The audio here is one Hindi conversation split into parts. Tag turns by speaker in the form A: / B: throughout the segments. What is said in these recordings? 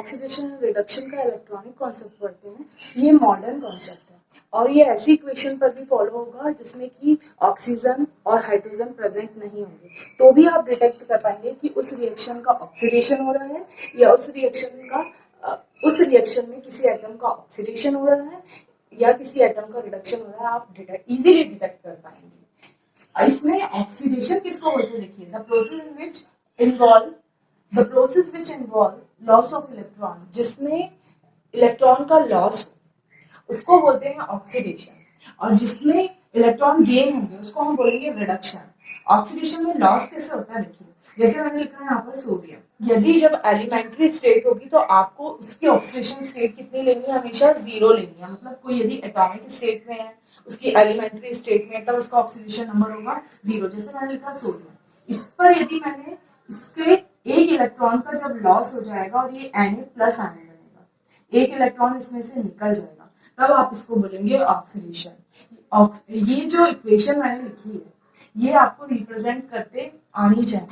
A: ऑक्सीडेशन एंड रिडक्शन का इलेक्ट्रॉनिक कॉन्सेप्ट पढ़ते हैं, ये मॉडर्न कॉन्सेप्ट है और ये ऐसी इक्वेशन पर भी फॉलो होगा जिसमें कि ऑक्सीजन और हाइड्रोजन प्रेजेंट नहीं होंगे, तो भी आप डिटेक्ट कर पाएंगे कि उस रिएक्शन का ऑक्सीडेशन हो रहा है या उस रिएक्शन में किसी एटम का ऑक्सीडेशन हो रहा है या किसी एटम का रिडक्शन हो रहा है। आप इजीली डिटेक्ट कर पाएंगे। इसमें ऑक्सीडेशन किसको बोलते हैं, देखिए the process which involve loss of electron, जिसमें इलेक्ट्रॉन का लॉस हो उसको बोलते हैं ऑक्सीडेशन, और जिसमें इलेक्ट्रॉन गेन होंगे उसको हम बोलेंगे रिडक्शन। ऑक्सीडेशन में लॉस कैसे होता है, देखिए जैसे मैंने लिखा है यहाँ पर सोडियम, यदि जब एलिमेंट्री स्टेट होगी तो आपको उसकी ऑक्सीडेशन स्टेट कितनी लेनी है, हमेशा 0 लेनी है। मतलब कोई यदि एटॉमिक स्टेट में है, उसकी एलिमेंट्री स्टेट में, तब उसका ऑक्सीडेशन नंबर होगा 0। जैसे मैंने लिखा सोडियम, इस पर यदि मैंने इससे एक इलेक्ट्रॉन का जब लॉस हो जाएगा और ये Na प्लस आने लगेगा, एक इलेक्ट्रॉन इसमें से निकल जाएगा, तब आप इसको बोलेंगे ऑक्सीडेशन। ये जो इक्वेशन मैंने लिखी है ये आपको रिप्रेजेंट करते आनी चाहिए,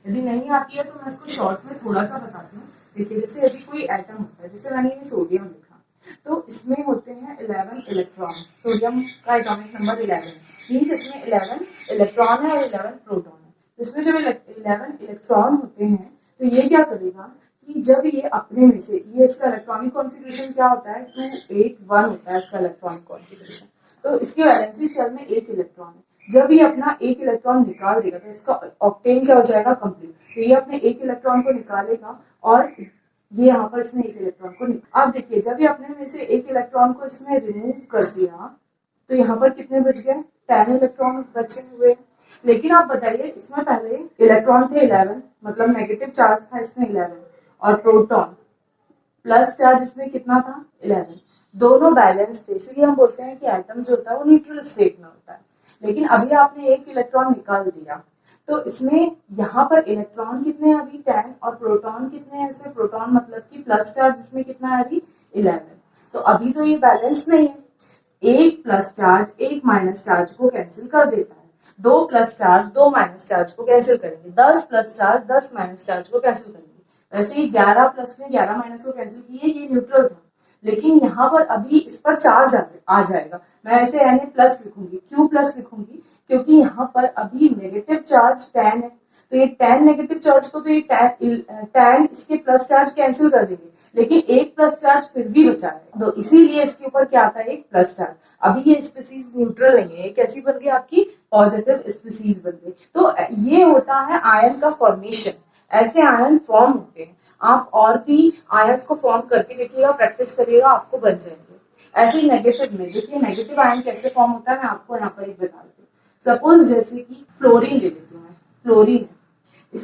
A: यदि नहीं आती है तो मैं इसको शॉर्ट में थोड़ा सा बताती हूँ। देखिए जैसे यदि कोई एटम होता है, जैसे मैंने ये सोडियम लिखा, तो इसमें होते हैं 11 इलेक्ट्रॉन, सोडियम का एटॉमिक नंबर 11 मींस इसमें 11 इलेक्ट्रॉन है और 11 प्रोटॉन है। तो इसमें जब 11 इलेक्ट्रॉन होते हैं तो ये क्या करेगा कि जब ये अपने में से, ये इसका इलेक्ट्रॉनिक कॉन्फ़िगरेशन क्या होता है, 281 होता है इसका इलेक्ट्रॉनिक कॉन्फ़िगरेशन। तो इसके वैलेंसी शेल में एक इलेक्ट्रॉन है, जब ये अपना एक इलेक्ट्रॉन निकाल देगा तो इसका ऑक्टेन क्या हो जाएगा, कंप्लीट। तो ये अपने एक इलेक्ट्रॉन को निकालेगा और ये यहाँ पर इसने एक इलेक्ट्रॉन को अब देखिए जब ये अपने में से एक इलेक्ट्रॉन को इसने रिमूव कर दिया तो यहाँ पर कितने बच गए, 10 इलेक्ट्रॉन बचे हुए। लेकिन आप बताइए इसमें पहले इलेक्ट्रॉन थे 11, मतलब नेगेटिव चार्ज था इसमें 11, और प्रोटॉन प्लस चार्ज इसमें कितना था 11, दोनों बैलेंस थे, इसलिए हम बोलते हैं कि एटम जो होता है वो न्यूट्रल स्टेट में होता है। लेकिन अभी आपने एक इलेक्ट्रॉन निकाल दिया तो इसमें यहाँ पर इलेक्ट्रॉन कितने हैं अभी 10, और प्रोटॉन कितने हैं इसमें, प्रोटॉन मतलब कि प्लस चार्ज इसमें कितना है अभी 11। तो अभी तो ये बैलेंस नहीं है, एक प्लस चार्ज एक माइनस चार्ज को कैंसिल कर देता है, 2 प्लस चार्ज 2 माइनस चार्ज को कैंसिल करेंगे, 10 प्लस चार्ज 10 माइनस चार्ज को कैंसिल करेंगे। वैसे ही 11 प्लस में 11 माइनस को कैंसिल किए, ये न्यूट्रल था, लेकिन यहाँ पर अभी इस पर चार्ज आ जाएगा। मैं ऐसे Na प्लस लिखूंगी, क्यों प्लस लिखूंगी, क्योंकि यहाँ पर अभी नेगेटिव चार्ज 10 है, तो ये 10 नेगेटिव चार्ज को तो ये 10 इसके प्लस चार्ज कैंसिल कर देंगे, लेकिन एक प्लस चार्ज फिर भी बचा है, तो इसीलिए इसके ऊपर क्या आता है, एक प्लस चार्ज। अभी ये स्पीसीज न्यूट्रल नहीं है, ये कैसी बन गई आपकी पॉजिटिव स्पीसीज बन गई। तो ये होता है आयन का फॉर्मेशन, ऐसे आयन फॉर्म होते हैं। आप और भी आयन्स को फॉर्म करके देखिएगा, प्रैक्टिस करिएगा, आपको बन जाएंगे। ऐसे ही नेगेटिव में देखिए नेगेटिव आयन कैसे फॉर्म होता है, मैं आपको यहाँ पर एक बताती हूँ। सपोज जैसे कि फ्लोरीन ले लेती हूँ मैं, फ्लोरीन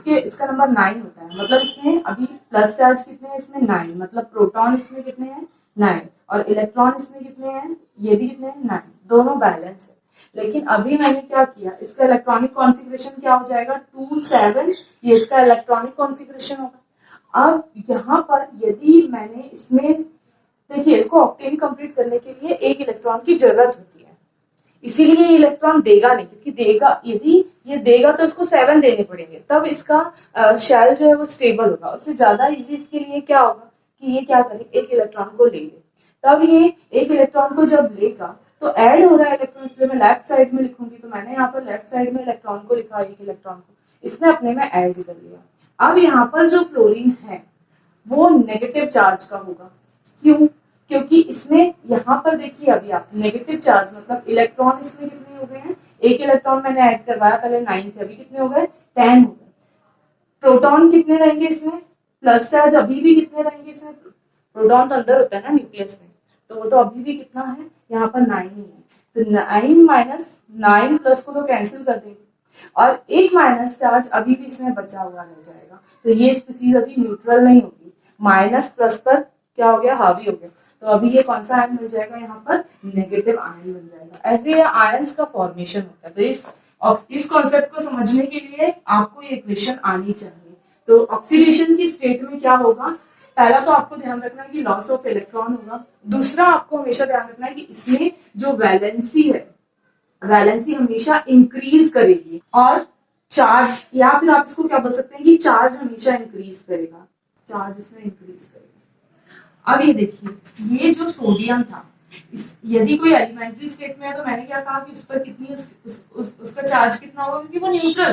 A: है, इसका नंबर 9 होता है, मतलब इसमें अभी प्लस चार्ज कितने हैं इसमें 9, मतलब प्रोटॉन इसमें कितने हैं 9, और इलेक्ट्रॉन इसमें कितने हैं, ये भी कितने हैं 9, दोनों बैलेंस है। लेकिन अभी मैंने क्या किया, इसका इलेक्ट्रॉनिक कॉन्फ़िगरेशन क्या हो जाएगा 2 7, ये इसका इलेक्ट्रॉनिक कॉन्फ़िगरेशन होगा। अब यहाँ पर यदि मैंने इसमें देखिए, इसको ऑक्टेन कंप्लीट करने के लिए एक इलेक्ट्रॉन की जरूरत होती है, इसीलिए ये इलेक्ट्रॉन देगा नहीं, क्योंकि देगा यदि ये देगा तो इसको 7 देने पड़ेंगे, तब इसका शेल जो है वो स्टेबल होगा। उससे ज्यादा इजी इसके लिए क्या होगा कि ये क्या करे, एक इलेक्ट्रॉन को ले ले, तब ये एक इलेक्ट्रॉन को जब लेगा तो ऐड हो रहा है इलेक्ट्रॉन, इसलिए मैं लेफ्ट साइड में लिखूंगी, तो मैंने यहाँ पर लेफ्ट साइड में इलेक्ट्रॉन को लिखा, एक इलेक्ट्रॉन को इसने अपने में ऐड कर लिया। अब यहाँ पर जो फ्लोरीन है वो नेगेटिव चार्ज का होगा, क्यों, क्योंकि इसमें यहाँ पर देखिए अभी आप नेगेटिव चार्ज मतलब इलेक्ट्रॉन इसमें कितने हो गए हैं, एक इलेक्ट्रॉन मैंने ऐड करवाया, पहले 9 थे, अभी कितने हो गए 10 हो गए। प्रोटॉन कितने रहेंगे इसमें, प्लस चार्ज अभी भी कितने रहेंगे इसमें, प्रोटॉन तो अंदर होता है ना न्यूक्लियस में, तो वो तो अभी भी कितना है यहाँ पर 9 ही है, तो 9 माइनस 9 प्लस को तो कैंसिल कर देंगे, और एक माइनस चार्ज अभी भी इसमें बचा हुआ रह जाएगा, तो ये स्पीसीज अभी न्यूट्रल नहीं होगी, माइनस प्लस पर क्या हो गया, हावी हो गया, तो अभी ये कौन सा आयन मिल जाएगा, यहाँ पर नेगेटिव आयन मिल जाएगा। ऐसे ये आयंस का फॉर्मेशन होता है। तो इस कॉन्सेप्ट को समझने के लिए आपको ये इक्वेशन आनी चाहिए। तो ऑक्सीडेशन की स्टेट में क्या होगा, पहला तो आपको ध्यान रखना है कि लॉस ऑफ इलेक्ट्रॉन होगा, दूसरा आपको हमेशा ध्यान रखना है कि इसमें जो वैलेंसी है, वैलेंसी हमेशा इंक्रीज करेगी, और चार्ज, या फिर आप इसको क्या बोल सकते हैं कि चार्ज हमेशा इंक्रीज करेगा, चार्ज इसमें इंक्रीज करेगा। अब ये देखिए, ये जो सोडियम था, यदि कोई एलिमेंट्री स्टेट में है तो मैंने क्या कहा कि उस पर कितनी उसका चार्ज कितना होगा, क्योंकि वो न्यूट्रल,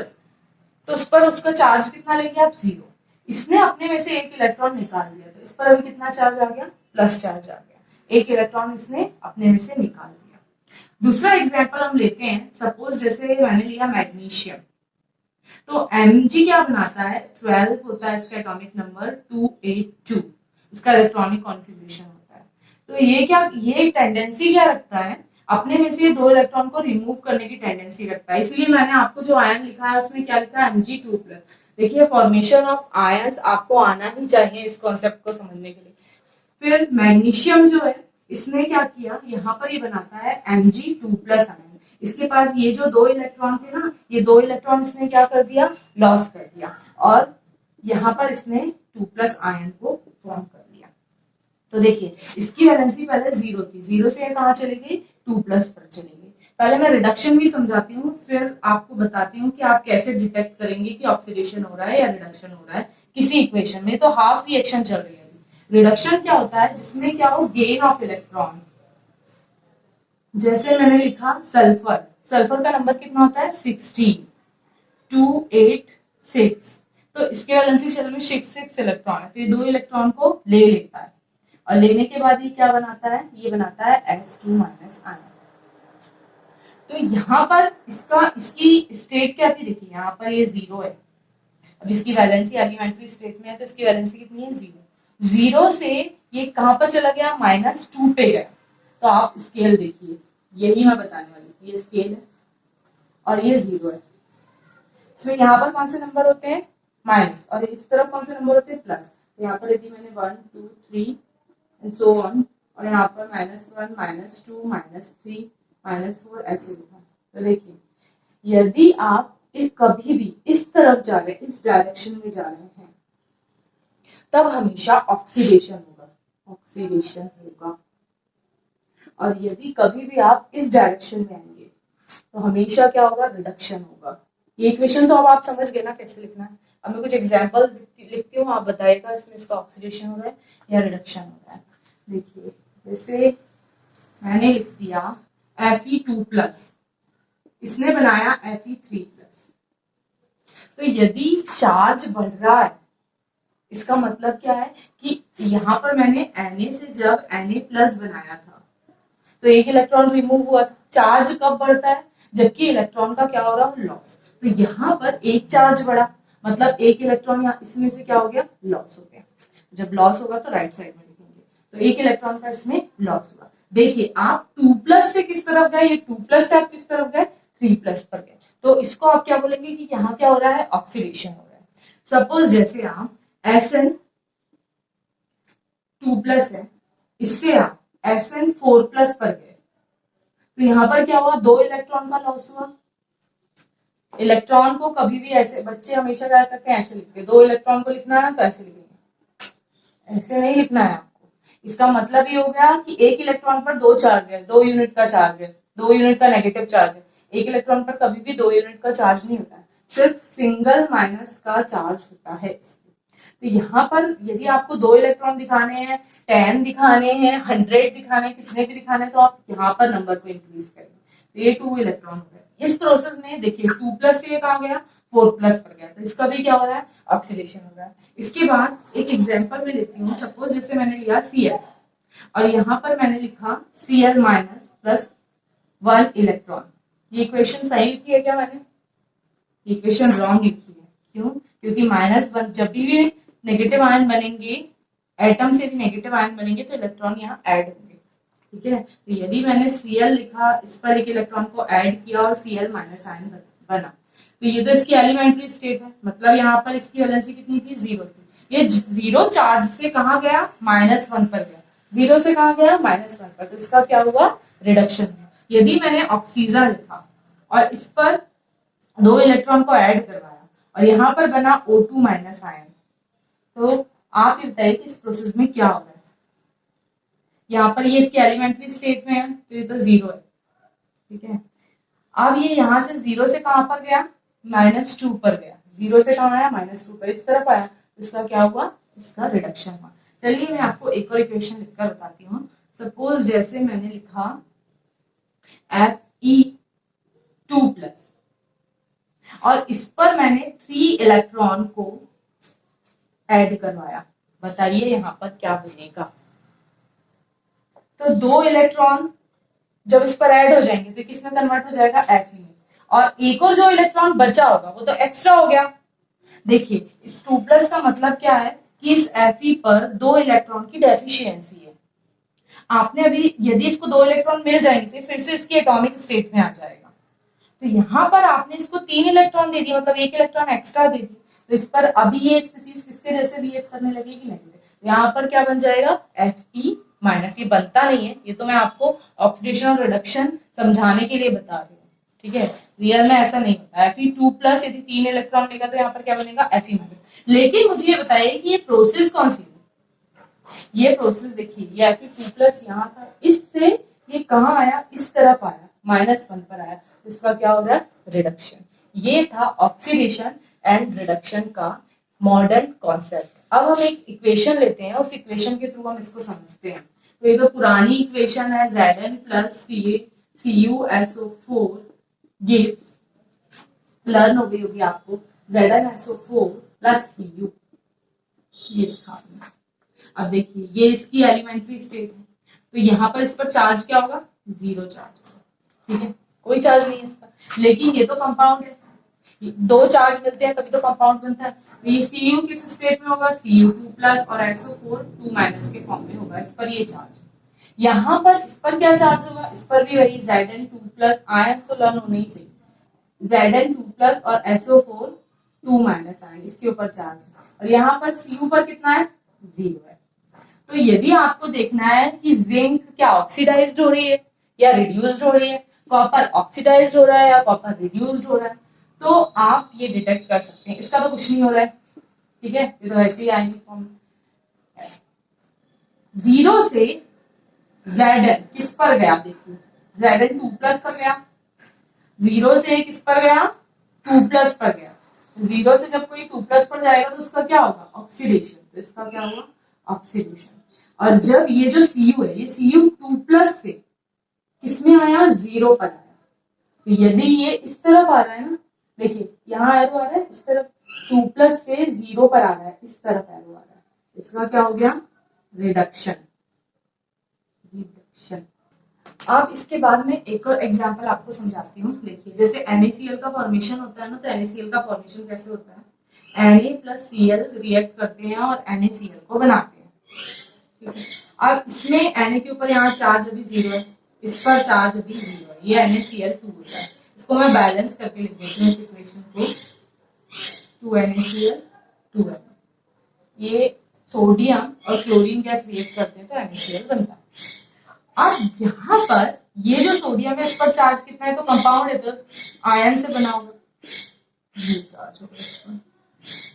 A: तो उस पर उसका चार्ज कितना लेंगे आप, 0। इसने अपने में से एक इलेक्ट्रॉन निकाल दिया, तो इस पर अभी कितना चार्ज आ गया, प्लस चार्ज आ गया, एक इलेक्ट्रॉन इसने अपने में से निकाल दिया। दूसरा एग्जाम्पल हम लेते हैं, सपोज जैसे मैंने लिया मैग्नीशियम, तो Mg क्या बनाता है, 12 होता है इसका एटॉमिक नंबर 282, इसका इलेक्ट्रॉनिक कॉन्फ़िगरेशन होता है। तो ये टेंडेंसी क्या रखता है, अपने में से 2 इलेक्ट्रॉन को रिमूव करने की टेंडेंसी रखता है। इसलिए मैंने आपको जो आयन लिखा है उसमें क्या लिखा है, Mg2+। देखिए फॉर्मेशन ऑफ आयंस आपको आना ही चाहिए इस कॉन्सेप्ट को समझने के लिए। फिर मैग्नीशियम जो है, इसने क्या किया, यहाँ पर ये बनाता है Mg2+ आयन। इसके पास ये जो 2 इलेक्ट्रॉन थे ना, ये 2 इलेक्ट्रॉन इसने क्या कर दिया, लॉस कर दिया, और यहाँ पर इसने 2+ आयन को फॉर्म कर लिया। तो देखिए इसकी वैलेंसी पहले 0 थी, 0 से कहाँ चली गई, 2+ पर चली गई। पहले मैं रिडक्शन भी समझाती हूँ, फिर आपको बताती हूँ कि आप कैसे डिटेक्ट करेंगे कि ऑक्सीडेशन हो रहा है या रिडक्शन हो रहा है किसी इक्वेशन में। तो हाफ रिएक्शन चल रही है। रिडक्शन क्या होता है, जिसमें क्या हो, गेन ऑफ इलेक्ट्रॉन। जैसे मैंने लिखा सल्फर, सल्फर का नंबर कितना होता है, 16, 286, तो इसके वैलेंसी शेल में 6 इलेक्ट्रॉन है, तो ये 2 इलेक्ट्रॉन को ले लेता है, और लेने के बाद ये क्या बनाता है, ये बनाता है H2- आयन। तो यहाँ पर इसकी स्टेट क्या थी, देखिए यहाँ पर ये 0 है, अब इसकी वैलेंसी एलिमेंट्री स्टेट में है, तो इसकी वैलेंसी कितनी है, 0। 0 से ये कहां पर चला गया, -2 पे गया। तो आप स्केल देखिए, यही मैं बताने वाली थी, ये स्केल है और ये 0 है। इसमें यहाँ पर कौन से नंबर होते हैं, माइनस, और इस तरफ कौन से नंबर होते हैं, प्लस। यहाँ पर यदि मैंने 1 2 3 एंड सो ऑन, और यहाँ पर -1 -2 -3 -4 ऐसे लिखा। तो देखिए यदि आप कभी भी इस तरफ जा रहे हैं, इस डायरेक्शन में जा रहे हैं, तब हमेशा ऑक्सीडेशन होगा, ऑक्सीडेशन होगा। और यदि कभी भी आप इस डायरेक्शन में आएंगे तो हमेशा क्या होगा, रिडक्शन होगा। ये इक्वेशन तो अब आप समझ गए ना कैसे लिखना है। अब मैं कुछ एग्जांपल लिखती हूँ, आप बताइएगा इसमें इसका ऑक्सीडेशन हो रहा है या रिडक्शन हो रहा है। देखिए जैसे मैंने लिख दिया Fe2+, इसने बनाया Fe3+। तो यदि चार्ज बढ़ रहा है, इसका मतलब क्या है कि यहाँ पर मैंने Na से जब Na+ बनाया था तो एक इलेक्ट्रॉन रिमूव हुआ था। चार्ज कब बढ़ता है, जबकि इलेक्ट्रॉन का क्या हो रहा है, लॉस। तो यहाँ पर एक चार्ज बढ़ा, मतलब एक इलेक्ट्रॉन यहाँ इसमें से क्या हो गया, लॉस हो गया। जब लॉस होगा तो राइट साइड में लिखेंगे, तो एक इलेक्ट्रॉन का इसमें लॉस हुआ। देखिए आप 2+ से किस तरफ गए, ये 2+ से आप किस तरफ गए, 3+ पर गए। तो इसको आप क्या बोलेंगे कि यहाँ क्या हो रहा है, ऑक्सीडेशन हो रहा है। सपोज जैसे आप SN2+ है, इससे आप SN4+ पर गए, तो यहाँ पर क्या हुआ, 2 इलेक्ट्रॉन का लॉस हुआ। इलेक्ट्रॉन को कभी भी ऐसे, बच्चे हमेशा क्या करते हैं, ऐसे लिखते हैं, 2 इलेक्ट्रॉन को लिखना है तो ऐसे लिखेंगे, ऐसे नहीं लिखना है आपको। इसका मतलब ये हो गया कि एक इलेक्ट्रॉन पर 2 चार्ज है, 2 यूनिट का चार्ज है, 2 यूनिट का नेगेटिव चार्ज है। एक इलेक्ट्रॉन पर कभी भी 2 यूनिट का चार्ज नहीं होता है, सिर्फ सिंगल माइनस का चार्ज होता है। तो यहाँ पर यदि आपको 2 इलेक्ट्रॉन दिखाने हैं, 10 दिखाने हैं, 100 दिखाने हैं, कितने भी दिखाने हैं, तो आप यहाँ पर नंबर को इंक्रीज करेंगे। तो ये 2 इलेक्ट्रॉन हो गए। इस प्रोसेस में देखिए 2+ से कहाँ गया, 4+ पर गया, तो इसका भी क्या हो रहा है, ऑक्सीडेशन हो रहा है। इसके बाद एक एग्जांपल में लेती हूँ, सपोज जैसे मैंने लिया Cl और यहाँ पर मैंने लिखा Cl- + 1 इलेक्ट्रॉन। ये इक्वेशन सही लिखी है क्या मैंने, इक्वेशन रॉन्ग लिखी है। क्यों, क्योंकि -1 जब भी नेगेटिव आयन बनेंगे, एटम से भी नेगेटिव आयन बनेंगे तो इलेक्ट्रॉन यहाँ ऐड होंगे, ठीक है। तो यदि मैंने Cl लिखा, इस पर एक इलेक्ट्रॉन को ऐड किया और Cl- आयन बना, तो ये तो इसकी एलिमेंट्री स्टेट है, मतलब यहाँ पर इसकी वैलेंसी कितनी थी, 0 थी। ये 0 चार्ज से कहाँ गया, -1 पर गया, 0 से कहाँ गया, -1 पर, तो इसका क्या हुआ, रिडक्शन हुआ। यदि मैंने ऑक्सीजन लिखा और इस पर 2 इलेक्ट्रॉन को ऐड करवाया और यहाँ पर बना O2- आयन, तो आप ये बताइए कि इस प्रोसेस में क्या हो रहा है। यहाँ पर ये इसकी एलिमेंट्री स्टेट में है, तो ये तो 0 है, ठीक है। अब ये यहाँ से 0 से कहां पर गया, -2 पर गया, 0 से कहां आया, -2 पर, इस तरफ आया, इसका क्या हुआ, इसका रिडक्शन हुआ। चलिए मैं आपको एक और इक्वेशन लिखकर बताती हूँ। सपोज जैसे मैंने लिखा Fe2+ और इस पर मैंने 3 इलेक्ट्रॉन को ऐड करवाया, बताइए यहाँ पर क्या बनेगा। तो 2 इलेक्ट्रॉन जब इस पर ऐड हो जाएंगे तो किसमें कन्वर्ट हो जाएगा, Fe में, और एक और जो इलेक्ट्रॉन बचा होगा वो तो एक्स्ट्रा हो गया। देखिए इस 2+ का मतलब क्या है कि इस Fe पर 2 इलेक्ट्रॉन की डेफिशिएंसी है। आपने अभी यदि इसको 2 इलेक्ट्रॉन मिल जाएंगे तो फिर से इसकी एटॉमिक स्टेट में आ जाएगा। तो यहाँ पर आपने इसको 3 इलेक्ट्रॉन दे दिए, मतलब 1 इलेक्ट्रॉन एक्स्ट्रा दे दी, तो इस पर अभी ये स्पीसीज किसके जैसे बिहेव करने लगेगी, नहीं। यहाँ पर क्या बन जाएगा, Fe-। ये बनता नहीं है, ये तो मैं आपको ऑक्सीडेशन और रिडक्शन समझाने के लिए बता रही हूँ, ठीक है। रियल में ऐसा नहीं होता। Fe2+ यदि 3 इलेक्ट्रॉन लेगा तो यहाँ पर क्या बनेगा, Fe-। लेकिन मुझे ये बताइए कि ये प्रोसेस कौन सी है। ये प्रोसेस देखिए, ये Fe2+ यहाँ था, इससे ये कहाँ आया, इस तरफ आया, -1 पर आया, तो इसका क्या हो रहा है, रिडक्शन। ये था ऑक्सीडेशन एंड रिडक्शन का मॉडर्न कॉन्सेप्ट। अब हम एक इक्वेशन लेते हैं, उस इक्वेशन के थ्रू हम इसको समझते हैं। तो ये तो पुरानी इक्वेशन है, Zn + CuSO4 गिव्स, लर्न हो गई होगी आपको, ZnSO4 + Cu, ये लिखा। अब देखिए ये इसकी एलिमेंट्री स्टेट है, तो यहाँ पर इस पर चार्ज क्या होगा, 0 चार्ज, ठीक है, कोई चार्ज नहीं है इसका। लेकिन ये तो कंपाउंड है, 2 चार्ज मिलते हैं तभी तो कंपाउंड बनता है। तो ये Cu किस स्टेट में होगा, Cu2+ और SO4 2- के फॉर्म में होगा, इस पर ये चार्ज। यहाँ पर इस पर क्या चार्ज होगा, इस पर भी वही Zn2+, आयन तो लर्न होने ही चाहिए, Zn2+ और SO4 2- आयन, इसके ऊपर चार्ज। और यहाँ पर Cu पर कितना है, 0 है। तो यदि आपको देखना है कि जिंक क्या ऑक्सीडाइज्ड हो रही है या रिड्यूस्ड हो रही है, कॉपर ऑक्सीडाइज्ड हो रहा है या कॉपर रिड्यूस्ड हो रहा है, तो आप ये डिटेक्ट कर सकते हैं। इसका तो कुछ नहीं हो रहा है, ठीक है, ये तो ऐसे ही आएंगे फॉर्म। 0 से Zn किस पर गया, देखिए Zn2+ पर गया, 0 से किस पर गया, 2+ पर गया। 0 से जब कोई 2+ पर जाएगा तो उसका क्या होगा, ऑक्सीडेशन, तो इसका क्या होगा, ऑक्सीडेशन। और जब ये जो Cu है, ये Cu2+ से किसमें आया, 0 पर आया, तो यदि ये इस तरफ आ रहा है ना, देखिए यहाँ एरो आ रहा है, इस तरफ 2+ से 0 पर आ रहा है, इस तरफ एरो आ रहा है, इसका क्या हो गया, रिडक्शन। रिडक्शन। अब इसके बाद में एक और एग्जांपल आपको समझाती हूँ। देखिए जैसे NaCl का फॉर्मेशन होता है ना, तो NaCl का फॉर्मेशन कैसे होता है, Na + Cl रिएक्ट करते हैं और NaCl को बनाते हैं, ठीक है। अब इसमें Na के ऊपर यहाँ चार्ज अभी 0 है, इस पर चार्ज अभी 0 है, ये NaCl2 होता है। इसको मैं बैलेंस करके लिख देती हूँ इस इक्वेशन को, 2NaCl 2N। ये सोडियम और क्लोरीन गैस रिएक्ट करते हैं तो NaCl बनता है। अब यहाँ पर ये जो सोडियम है, इस पर चार्ज कितना है, तो कंपाउंड है तो आयन से बना होगा, ये चार्ज होगा इस पर।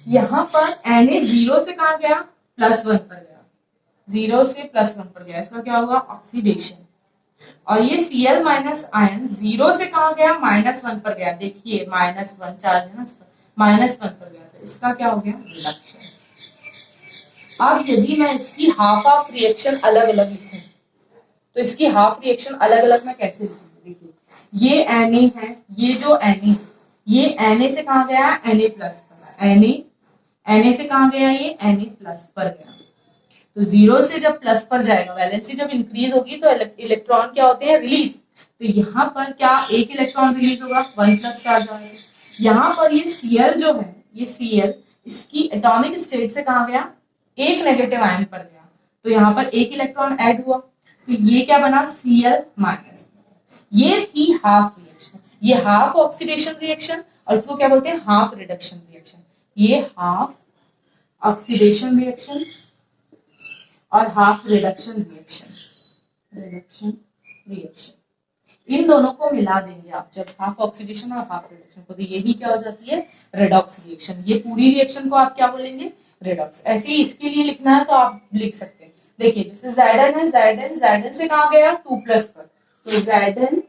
A: यहाँ पर Na 0 से कहाँ गया, +1 पर गया, 0 से +1 पर गया, इसका क्या होगा, ऑक्सीडेशन। और ये Cl- आयन 0 से कहाँ गया, -1 पर गया, देखिए -1 चार्ज है ना इस पर, -1 पर गया, तो इसका क्या हो गया, रिडक्शन। अब यदि मैं इसकी हाफ रिएक्शन अलग अलग लिखूं, तो इसकी हाफ रिएक्शन अलग अलग मैं कैसे लिखूंगी, देखिए ये Na है, ये जो Na, ये Na से कहाँ गया, Na+ पर, Na से कहाँ गया, ये Na+ पर गया। तो 0 से जब प्लस पर जाएगा, वैलेंसी जब इंक्रीज होगी तो इलेक्ट्रॉन क्या होते हैं, रिलीज। तो यहाँ पर क्या, 1 इलेक्ट्रॉन रिलीज होगा, 1+ चार्ज आएगा। यहाँ पर ये Cl जो है, ये Cl इसकी एटॉमिक स्टेट से कहाँ गया, 1 नेगेटिव आयन पर गया, तो यहाँ पर 1 इलेक्ट्रॉन ऐड हुआ, तो ये क्या बना, Cl-। ये थी हाफ रिएक्शन, ये हाफ ऑक्सीडेशन रिएक्शन, और इसको क्या बोलते हैं, हाफ रिडक्शन रिएक्शन। ये हाफ ऑक्सीडेशन रिएक्शन और half reduction reaction. Reduction reaction, इन दोनों को मिला देंगे आप जब, हाफ ऑक्सीडेशन और हाफ रिडक्शन को, तो यही क्या हो जाती है, रेडॉक्स रिएक्शन। ये पूरी रिएक्शन को आप क्या बोलेंगे, रेडॉक्स। ऐसे ही इसके लिए लिखना है तो आप लिख सकते हैं। देखिए जैसे Zn है, Zn से कहाँ गया, 2+ पर, तो Zn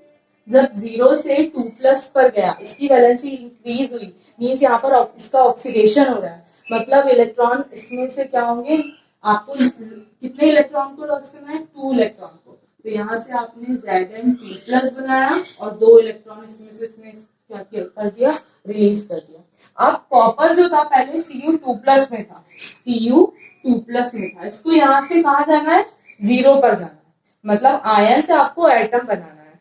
A: जब 0 से 2+ पर गया, इसकी वैलेंसी इंक्रीज हुई, मींस यहाँ पर इसका ऑक्सीडेशन हो रहा है, मतलब इलेक्ट्रॉन इसमें से क्या होंगे, आपको कितने इलेक्ट्रॉन को लॉस करना है, 2 इलेक्ट्रॉन को। तो यहाँ से आपने Zn2+ बनाया और 2 इलेक्ट्रॉन इसमें से इसने क्या कर दिया, रिलीज कर दिया। अब कॉपर जो था पहले Cu2+ में था, Cu2+ में था, इसको यहाँ से कहाँ जाना है, 0 पर जाना है, मतलब आयन से आपको एटम बनाना है।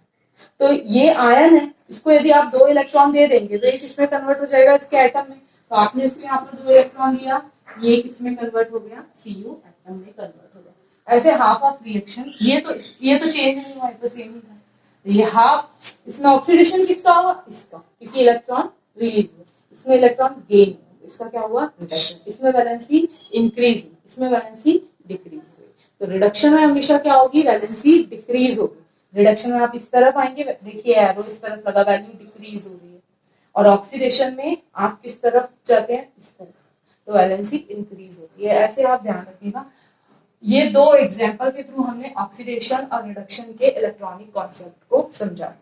A: तो ये आयन है, इसको यदि आप 2 इलेक्ट्रॉन दे देंगे तो ये किसमें कन्वर्ट हो जाएगा, इसके एटम में। तो आपने इसको यहाँ पर 2 इलेक्ट्रॉन दिया, ये किसमें कन्वर्ट हो गया, Cu एटम में कन्वर्ट हो गया। ऐसे हाफ ऑफ रिएक्शन, ये तो चेंज नहीं हुआ, ये तो सेम ही था। तो ये हाफ, इसमें ऑक्सीडेशन किसका हुआ, इसका, क्योंकि इलेक्ट्रॉन रिलीज हुआ, इसमें इलेक्ट्रॉन गेन हुआ, इसका क्या हुआ, रिडक्शन। इसमें वैलेंसी इंक्रीज हुई, इसमें वैलेंसी डिक्रीज हुई। तो रिडक्शन में हमेशा क्या होगी, वैलेंसी डिक्रीज होगी। रिडक्शन में आप इस तरफ आएंगे, देखिए एरो इस तरफ लगा, वैल्यू डिक्रीज हो रही है। और ऑक्सीडेशन में आप किस तरफ जाते हैं, इस तरफ, तो वैलेंसी इंक्रीज होती है। ऐसे आप ध्यान रखिएगा। ये 2 एग्जाम्पल के थ्रू हमने ऑक्सीडेशन और रिडक्शन के इलेक्ट्रॉनिक कॉन्सेप्ट को समझा।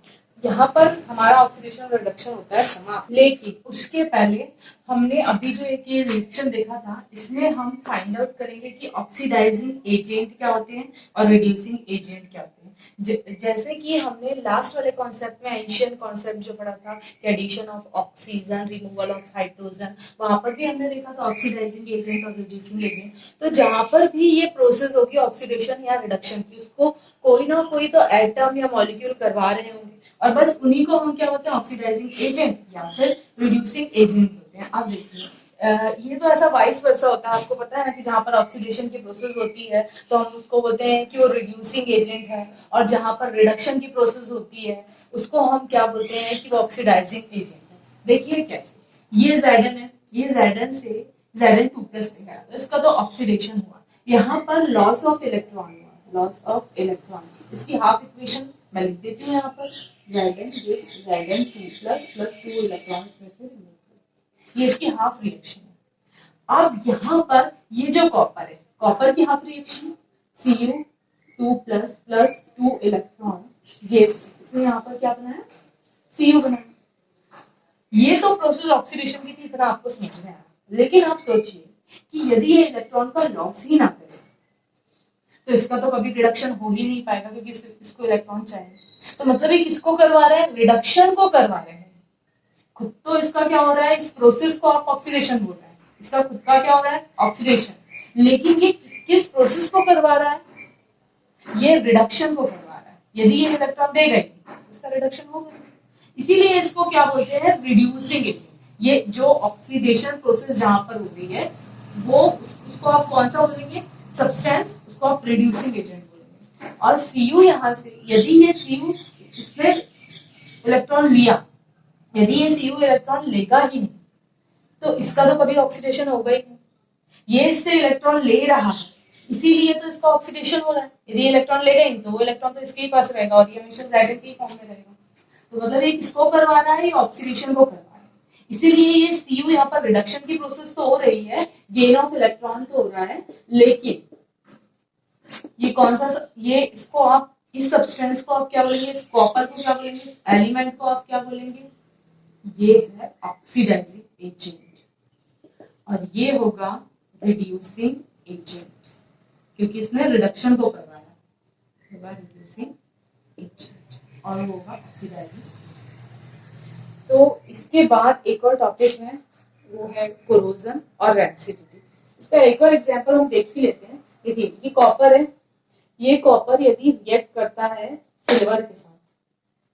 A: यहाँ पर हमारा ऑक्सीडेशन और रिडक्शन होता है समाप्त, लेकिन उसके पहले हमने अभी जो एक ये रिएक्शन देखा था, इसमें हम फाइंड आउट करेंगे कि ऑक्सीडाइजिंग एजेंट क्या होते हैं और रिड्यूसिंग एजेंट क्या होते हैं। जैसे कि हमने लास्ट वाले कॉन्सेप्ट में एंशियंट कॉन्सेप्ट जो पढ़ा था, addition of oxygen, removal of hydrogen, वहां पर भी हमने देखा था ऑक्सीडाइजिंग एजेंट और रिड्यूसिंग एजेंट। तो जहां पर भी ये प्रोसेस होगी ऑक्सीडेशन या रिडक्शन की, उसको कोई ना कोई तो एटम या मॉलिक्यूल करवा रहे होंगे, और बस उन्हीं को हम क्या बोलते हैं, ऑक्सीडाइजिंग एजेंट या फिर रिड्यूसिंग एजेंट होते हैं। अब देखिए ये तो ऐसा वाइस वर्सा होता है, आपको पता है ना कि जहां पर ऑक्सीडेशन की प्रोसेस होती है तो हम उसको बोलते हैं कि वो रिड्यूसिंग एजेंट है, और जहां पर रिडक्शन की प्रोसेस होती है उसको हम क्या बोलते हैं कि वो ऑक्सीडाइजिंग एजेंट है। देखिए कैसे, ये Zn है, ये Zn से Zn2+ लिखा है, तो इसका तो ऑक्सीडेशन हुआ। यहाँ पर लॉस ऑफ इलेक्ट्रॉन हुआ, लॉस ऑफ इलेक्ट्रॉन। इसकी हाफ इक्वेशन मैं लिख देती हूँ यहाँ पर, Zn2+ प्लस 2 इलेक्ट्रॉन में से रिमूव, ये इसकी हाफ रिएक्शन है। अब यहाँ पर ये जो कॉपर है, कॉपर की half reaction Cu2+ plus 2 electron, ये इसमें यहाँ पर क्या बनाया, Cu बनाया। ये तो प्रोसेस ऑक्सीडेशन की थी, इतना आपको समझ में आया। लेकिन आप सोचिए कि यदि ये इलेक्ट्रॉन का लॉस ही ना करे तो इसका तो कभी रिडक्शन हो ही नहीं पाएगा, क्योंकि इसको इलेक्ट्रॉन चाहिए। तो मतलब ये किसको करवा रहे हैं, रिडक्शन को करवा रहे हैं। खुद तो इसका क्या हो रहा है, इस प्रोसेस को आप ऑक्सीडेशन बोल रहे हैं, इसका खुद का क्या हो रहा है, ऑक्सीडेशन। लेकिन ये किस प्रोसेस को करवा रहा है, ये रिडक्शन को करवा रहा है। यदि ये इलेक्ट्रॉन देगा ही इसका रिडक्शन होगा, इसीलिए इसको क्या बोलते हैं, रिड्यूसिंग एजेंट। ये जो ऑक्सीडेशन प्रोसेस जहां पर हो रही है वो उसको आप कौन सा बोलेंगे, सब्सटेंस, उसको आप रिड्यूसिंग एजेंट बोलेंगे। और Cu यहाँ से, यदि ये Cu इसने इलेक्ट्रॉन लिया, यदि ये Cu इलेक्ट्रॉन लेगा ही नहीं तो इसका तो कभी ऑक्सीडेशन होगा ही नहीं। ये इससे इलेक्ट्रॉन ले रहा है, इसीलिए तो इसका ऑक्सीडेशन हो रहा है। यदि ये इलेक्ट्रॉन लेगा ही नहीं तो वो इलेक्ट्रॉन तो इसके ही पास रहेगा और ये हमेशा Zn के फॉर्म में रहेगा। तो मतलब ये किसको करवा रहा है, ये ऑक्सीडेशन को करवा रहा है। इसीलिए ये Cu यहाँ पर रिडक्शन की प्रोसेस तो हो रही है, गेन ऑफ इलेक्ट्रॉन तो हो रहा है, लेकिन ये कौन सा, ये इसको आप, इस सब्सटेंस को आप क्या बोलेंगे, इस कॉपर को क्या बोलेंगे, इस एलिमेंट को आप क्या बोलेंगे, ये है ऑक्सीडाइजिंग एजेंट, और ये होगा रिड्यूसिंग एजेंट, क्योंकि इसने रिडक्शन को करवाया, रिड्यूसिंग एजेंट, और वो होगा ऑक्सीडाइजिंग। तो इसके बाद एक और टॉपिक है, वो है कोरोजन और रैंसिडिटी। इसका एक और एग्जांपल हम देख ही लेते हैं। देखिए ये कॉपर है, ये कॉपर यदि रिएक्ट करता है सिल्वर के साथ,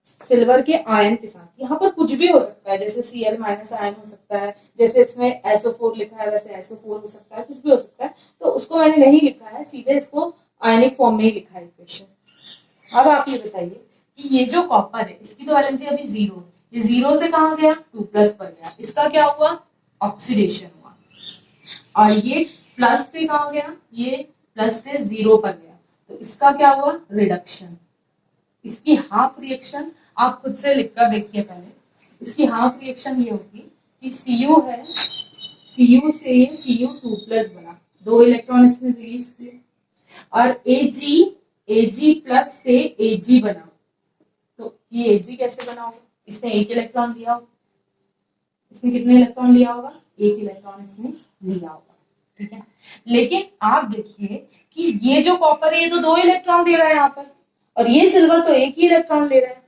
A: सिल्वर के आयन के साथ, यहाँ पर कुछ भी हो सकता है, जैसे Cl- आयन हो सकता है, जैसे इसमें SO4 लिखा है वैसे SO4 हो सकता है, कुछ भी हो सकता है। तो उसको मैंने नहीं लिखा है, सीधे इसको आयनिक फॉर्म में ही लिखा है इक्वेशन। अब आप ये बताइए कि ये जो कॉपर है इसकी तो वैलेंसी अभी 0 है, ये 0 से कहाँ गया, 2+ पर गया, इसका क्या हुआ, ऑक्सीडेशन हुआ। और ये प्लस से कहाँ गया, ये प्लस से 0 पर गया, तो इसका क्या हुआ, रिडक्शन। इसकी हाफ रिएक्शन आप खुद से लिखकर देखिए पहले, इसकी हाफ रिएक्शन ये होगी कि Cu है, Cu से ये Cu2+ बना, 2 इलेक्ट्रॉन इसने रिलीज किए, और Ag से Ag बना। तो ये Ag कैसे बना होगा, इसने 1 इलेक्ट्रॉन लिया होगा, इसने कितने इलेक्ट्रॉन लिया होगा, 1 इलेक्ट्रॉन इसने लिया होगा। ठीक है। लेकिन आप देखिए कि ये जो कॉपर है ये तो 2 इलेक्ट्रॉन दे रहा है यहाँ पर, और ये सिल्वर तो एक ही इलेक्ट्रॉन ले रहा है,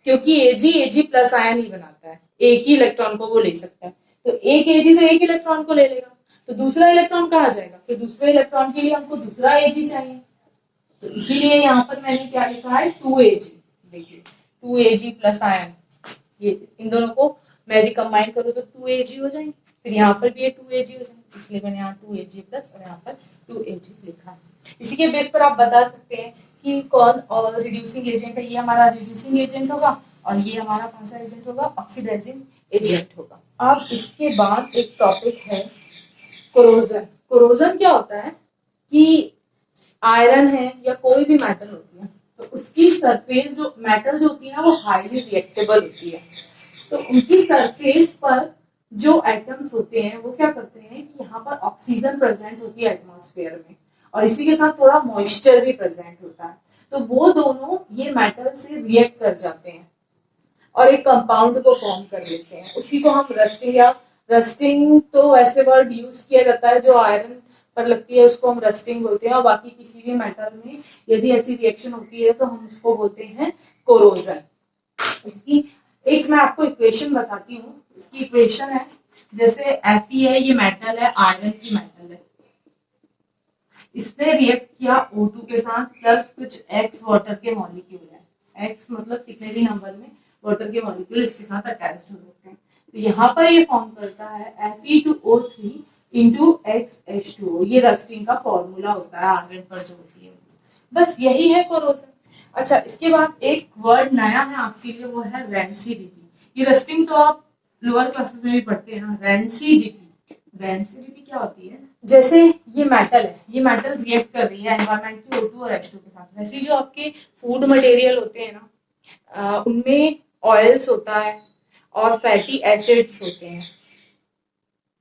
A: क्योंकि एजी प्लस आयन ही बनाता है, एक ही इलेक्ट्रॉन को वो ले सकता है, तो एक एजी तो एक इलेक्ट्रॉन को ले लेगा, तो दूसरा इलेक्ट्रॉन कहाँ जाएगा, फिर दूसरे इलेक्ट्रॉन के लिए हमको दूसरा एजी चाहिए, तो इसीलिए यहाँ पर मैंने क्या लिखा है 2Ag। देखिए 2Ag प्लस आयन, ये इन दोनों को मैं यदि कंबाइन करूँ तो 2Ag हो जाएंगे, फिर यहाँ पर भी ये 2Ag हो जाएंगे, इसलिए मैंने यहाँ 2Ag प्लस और यहाँ पर 2Ag लिखा है। इसी के बेस पर आप बता सकते हैं कि कौन और रिड्यूसिंग एजेंट है, ये हमारा रिड्यूसिंग एजेंट होगा और ये हमारा कौन सा एजेंट होगा, ऑक्सीडाइजिंग एजेंट होगा। अब इसके बाद एक टॉपिक है कोरोजन। कोरोजन क्या होता है कि आयरन है या कोई भी मेटल होती है तो उसकी सरफेस जो मेटल जो होती है ना वो हाईली रिएक्टेबल होती है, तो उनकी सरफेस पर जो एटम्स होते हैं वो क्या करते हैं कि यहाँ पर ऑक्सीजन प्रेजेंट होती है एटमॉस्फेयर में, और इसी के साथ थोड़ा मॉइस्चर भी प्रेजेंट होता है, तो वो दोनों ये मेटल से रिएक्ट कर जाते हैं और एक कंपाउंड को फॉर्म कर लेते हैं, उसी को हम रस्टिंग, या रस्टिंग तो ऐसे वर्ड यूज किया जाता है जो आयरन पर लगती है उसको हम रस्टिंग बोलते हैं, और बाकी किसी भी मेटल में यदि ऐसी रिएक्शन होती है तो हम उसको बोलते हैं कोरोजन। इसकी एक मैं आपको इक्वेशन बताती हूँ, इसकी इक्वेशन है जैसे Fe है, ये मेटल है, आयरन की मेटल है, इसने रिएक्ट किया O2 के साथ प्लस कुछ X वाटर के मॉलिक्यूल है, X मतलब कितने भी नंबर में वाटर के मॉलिक्यूल इसके साथ अटैच्ड हो सकते हैं, तो यहाँ पर ये फॉर्म करता है Fe2O3 इंटू XH2O, ये रस्टिंग का फॉर्मूला होता है आयरन पर जो होती है, बस यही है कोरोजन। अच्छा, इसके बाद एक वर्ड नया है आपके लिए, वो है रेंसिडिटी। ये रस्टिंग तो आप लोअर क्लासेस में भी पढ़ते हैं ना, रेंसिडिटी। रेंसिडिटी क्या होती है, जैसे ये मेटल है, ये मेटल रिएक्ट कर रही है एनवायरमेंट की O2 और H2 के साथ, वैसे जो आपके फूड मटेरियल होते हैं ना उनमें ऑयल्स होता है और फैटी एसिड्स होते हैं।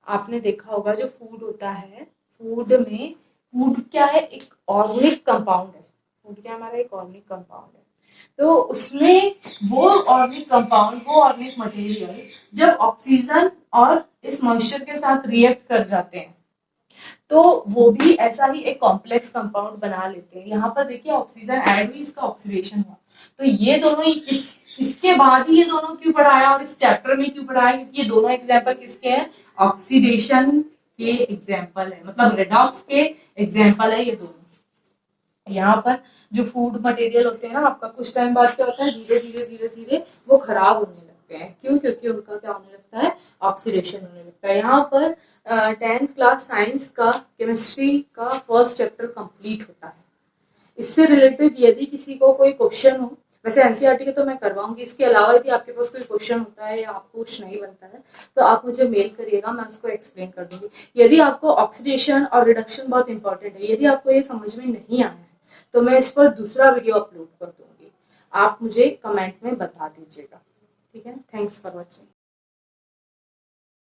A: आपने देखा होगा जो फूड होता है, फूड में, फूड क्या है, एक ऑर्गेनिक कंपाउंड है, फूड क्या हमारा एक ऑर्गेनिक कंपाउंड है, तो उसमें वो ऑर्गेनिक कंपाउंड, वो ऑर्गेनिक मटेरियल जब ऑक्सीजन और इस मॉइस्चर के साथ रिएक्ट कर जाते हैं तो वो भी ऐसा ही एक कॉम्प्लेक्स कंपाउंड बना लेते हैं। यहाँ पर देखिए ऑक्सीजन ऐड हुई, इसका ऑक्सीडेशन हुआ, तो ये दोनों ही इसके बाद ही ये दोनों क्यों पढ़ाया और इस चैप्टर में क्यों पढ़ाया, क्योंकि ये दोनों एग्जाम्पल किसके हैं, ऑक्सीडेशन के एग्जाम्पल है, मतलब रेडॉक्स के एग्जाम्पल है ये दोनों। यहाँ पर जो फूड मटेरियल होते हैं ना आपका, कुछ टाइम बाद क्या होता है, धीरे धीरे धीरे धीरे वो खराब होने लगते हैं, क्यों, क्योंकि उनका क्या होने लगता है, ऑक्सीडेशन होने लगता है। यहाँ पर 10th क्लास साइंस का केमिस्ट्री का फर्स्ट चैप्टर कंप्लीट होता है। इससे रिलेटेड यदि किसी को कोई क्वेश्चन हो, वैसे एनसीईआरटी के तो मैं करवाऊंगी, इसके अलावा यदि आपके पास कोई क्वेश्चन होता है या आपको कुछ नहीं बनता है तो आप मुझे मेल करिएगा, मैं उसको एक्सप्लेन कर दूंगी। यदि आपको ऑक्सीडेशन और रिडक्शन बहुत इंपॉर्टेंट है, यदि आपको ये समझ में नहीं आया है तो मैं इस पर दूसरा वीडियो अपलोड कर दूंगी, आप मुझे कमेंट में बता दीजिएगा, ठीक है। Thanks for watching.